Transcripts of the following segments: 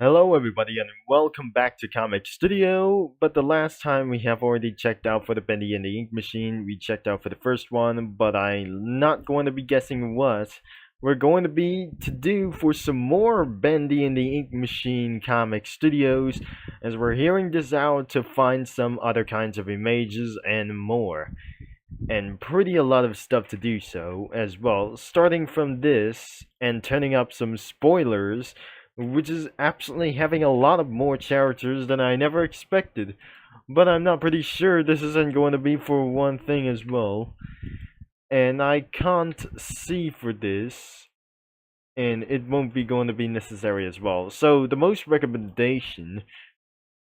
Hello everybody and welcome back to Comic Studio, but the last time we have already checked out for the Bendy and the Ink Machine. We checked out for the first one, but I'm not going to be guessing what we're going to be to do for some more Bendy and the Ink Machine Comic Studios, as we're hearing this out to find some other kinds of images and more. And pretty a lot of stuff to do so as well, starting from this and turning up some spoilers, which is absolutely having a lot of more characters than I never expected. But I'm not pretty sure this isn't going to be for one thing as well. And I can't see for this, and it won't be going to be necessary as well. So the most recommendation,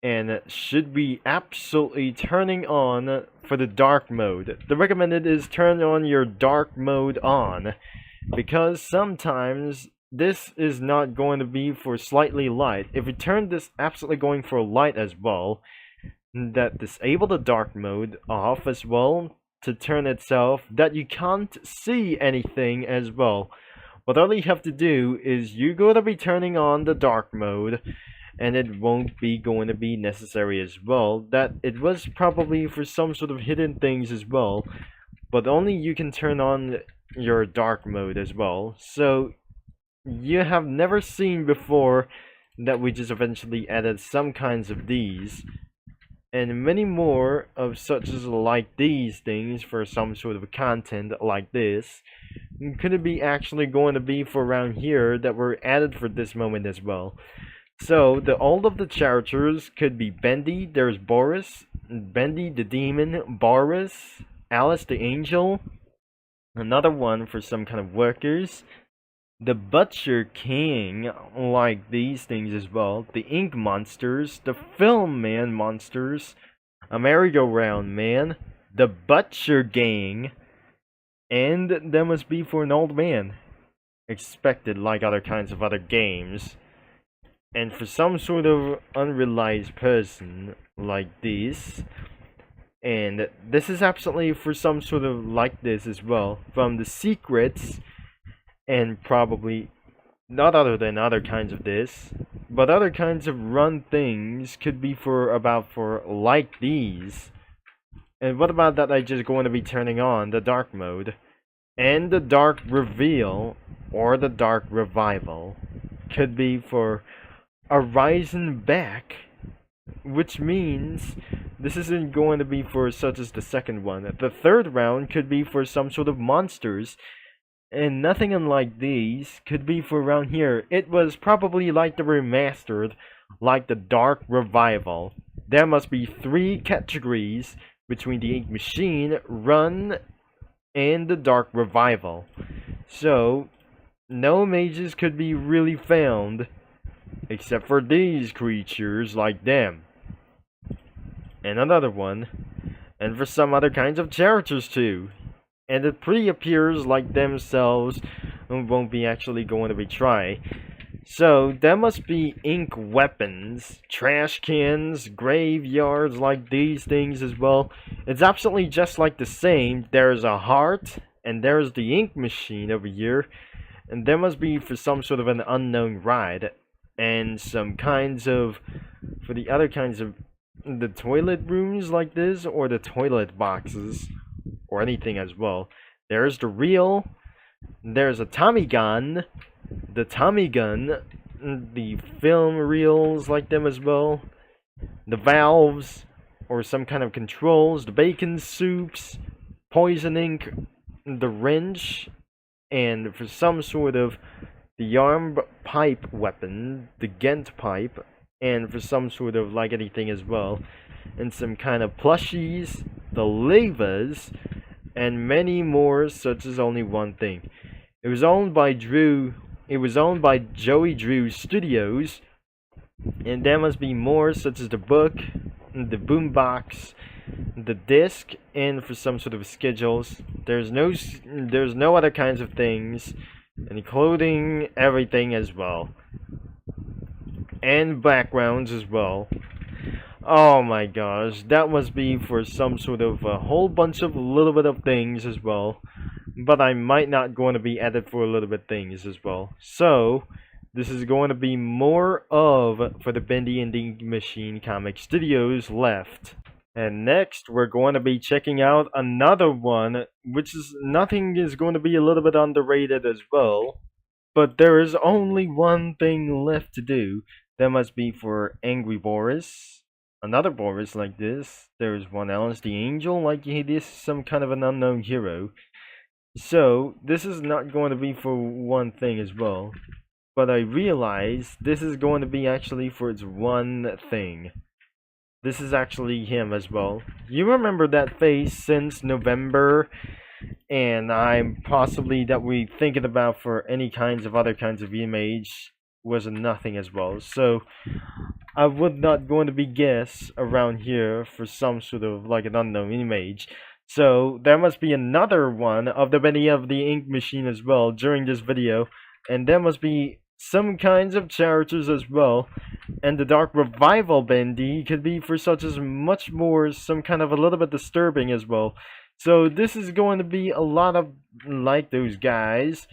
and should be absolutely turning on for the dark mode. The recommended is turn on your dark mode on, because sometimes this is not going to be for slightly light. If we turn this absolutely going for light as well, that disable the dark mode off as well to turn itself that you can't see anything as well. What all you have to do is you're going to be turning on the dark mode, and it won't be going to be necessary as well. That it was probably for some sort of hidden things as well, but only you can turn on your dark mode as well. So you have never seen before that we just eventually added some kinds of these and many more of such as like these things for some sort of content like this. Could it be actually going to be for around here that were added for this moment as well? So all of the characters could be Bendy, there's Boris, Bendy the demon, Boris, Alice the angel, another one for some kind of workers, the Butcher King, like these things as well, the Ink Monsters, the Film Man Monsters, a Merry-Go-Round Man, the Butcher Gang, and there must be for an old man, expected like other kinds of other games. And for some sort of unrealized person like this, and this is absolutely for some sort of like this as well, from the secrets, and probably not other than other kinds of this, but other kinds of run things could be for like these. And what about that I just going to be turning on the dark mode, and the dark reveal, or the dark revival, could be for a rising back, which means this isn't going to be for such as the second one. The third round could be for some sort of monsters, and nothing unlike these could be for around here. It was probably like the remastered, like the dark revival. There must be 3 categories between the Ink Machine, Run, and the dark revival. So no mages could be really found except for these creatures like them, and another one, and for some other kinds of characters too. And it pretty appears like themselves won't be actually going to be try. So there must be ink weapons, trash cans, graveyards like these things as well. It's absolutely just like the same. There's a heart, and there's the ink machine over here, and there must be for some sort of an unknown ride, and some kinds of, for the other kinds of, the toilet rooms like this, or the toilet boxes, or anything as well. There's the reel, there's a Tommy gun, the Tommy gun, the film reels like them as well, the valves, or some kind of controls, the bacon soups, poison ink, the wrench, and for some sort of the arm pipe weapon, the Ghent pipe, and for some sort of like anything as well, and some kind of plushies, the levers, and many more such as only one thing. It was owned by Joey Drew Studios, and there must be more such as the book, the boombox, the disc, and for some sort of schedules. There's no other kinds of things, and clothing, everything as well, and backgrounds as well. Oh my gosh, that must be for some sort of a whole bunch of little bit of things as well. But I might not going to be added for a little bit things as well. So This is going to be more of for the Bendy and the Ink Machine Comic Studios left. And next, we're going to be checking out another one, which is nothing is going to be a little bit underrated as well. But there is only one thing left to do. That must be for Angry Boris. Another Boris like this. There's one else, the Angel, like he is some kind of an unknown hero. So, this is not going to be for one thing as well. But I realize this is going to be actually for its one thing. This is actually him as well. You remember that face since November, and I'm possibly that we thinking about for any kinds of other kinds of image was nothing as well. So I would not going to be guess around here for some sort of like an unknown image. So there must be another one of the Bendy of the Ink Machine as well during this video, and there must be some kinds of characters as well. And the Dark Revival Bendy could be for such as much more some kind of a little bit disturbing as well. So this is going to be a lot of like those guys,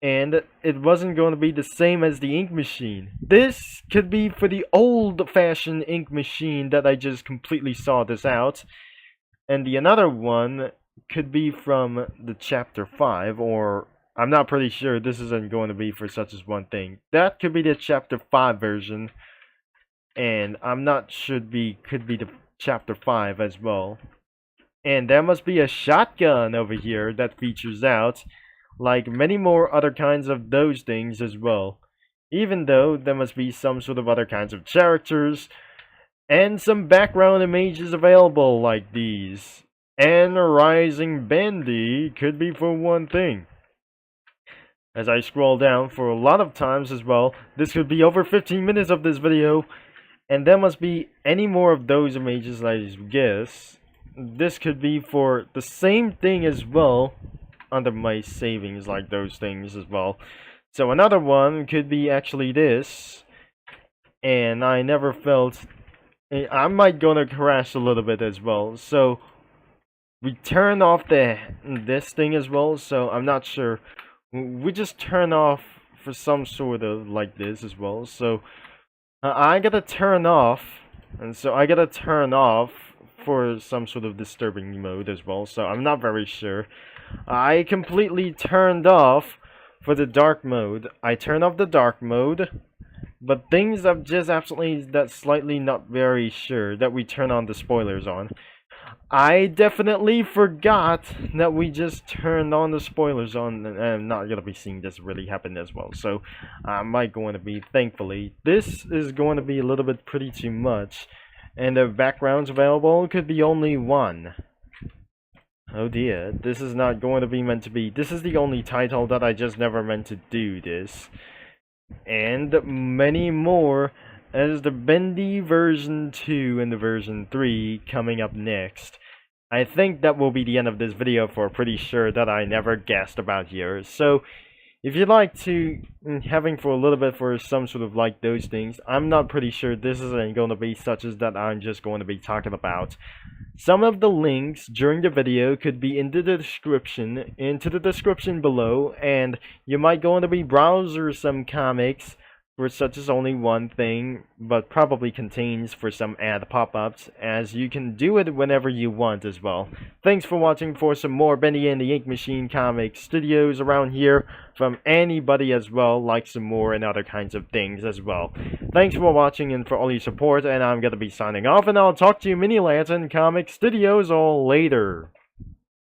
and it wasn't going to be the same as the Ink Machine. This could be for the old-fashioned Ink Machine that I just completely saw this out, and the another one could be from the Chapter 5, or I'm not pretty sure this isn't going to be for such as one thing. That could be the Chapter 5 version, and I'm not could be the Chapter 5 as well. And there must be a shotgun over here that features out, like many more other kinds of those things as well. Even though there must be some sort of other kinds of characters, and some background images available like these. And a rising Bendy could be for one thing. As I scroll down for a lot of times as well, this could be over 15 minutes of this video, and there must be any more of those images I guess. This could be for the same thing as well under my savings, like those things as well. So another one could be actually this, and I never felt I might gonna crash a little bit as well. So we turn off this thing as well, so I'm not sure. We just turn off for some sort of like this as well. So I gotta turn off, and so I gotta turn off for some sort of disturbing mode as well, so I'm not very sure. I completely turned off for the dark mode. I turned off the dark mode, but things I'm just absolutely that slightly not very sure that we turn on the spoilers on. I definitely forgot that we just turned on the spoilers on, and I'm not gonna be seeing this really happen as well. So I might going to be, thankfully, this is going to be a little bit pretty too much. And the backgrounds available could be only one. Oh dear, this is not going to be meant to be. This is the only title that I just never meant to do this. And many more as the Bendy version 2 and the version 3 coming up next. I think that will be the end of this video for pretty sure that I never guessed about here. So if you'd like to having for a little bit for some sort of like those things, I'm not pretty sure this isn't going to be such as that I'm just going to be talking about. Some of the links during the video could be into the description below, and you might going to be browser some comics for such as only one thing, but probably contains for some ad pop-ups, as you can do it whenever you want as well. Thanks for watching for some more Bendy and the Ink Machine comic studios around here from anybody as well, like some more and other kinds of things as well. Thanks for watching and for all your support, and I'm gonna be signing off, and I'll talk to you mini lads and comic studios all later.